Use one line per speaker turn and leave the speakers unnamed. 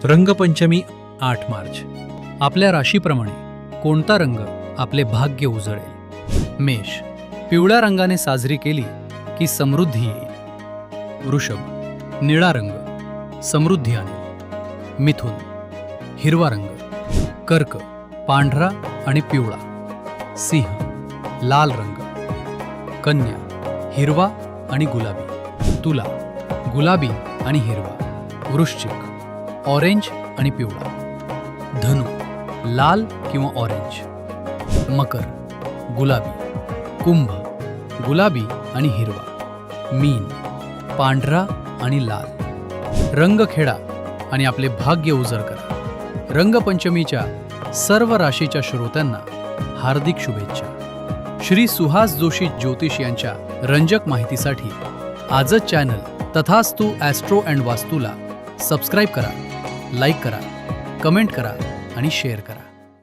रंगपंचमी 8 मार्च. आपल्या राशीप्रमाणे कोणता रंग आपले भाग्य उजळेल? मेष, पिवळ्या रंगाने साजरी केली की समृद्धी येईल. वृषभ, निळा रंग समृद्धी आणेल. मिथुन, हिरवा रंग. कर्क, पांढरा आणि पिवळा. सिंह, लाल रंग. कन्या, हिरवा आणि गुलाबी. तुला, गुलाबी आणि हिरवा. वृश्चिक, ऑरेंज आणि पिवळा. धनु, लाल किंवा ऑरेंज. मकर, गुलाबी. कुंभ, गुलाबी आणि हिरवा. मीन, पांढरा आणि लाल. रंग खेळा आणि आपले भाग्य उजळ करा. रंगपंचमीच्या सर्व राशीच्या श्रोत्यांना हार्दिक शुभेच्छा. श्री सुहास जोशी ज्योतिष यांच्या रंजक माहितीसाठी आजच चॅनल तथास्तु ॲस्ट्रो अँड वास्तूला सबस्क्राईब करा, लाईक करा, कमेंट करा आणि शेअर करा.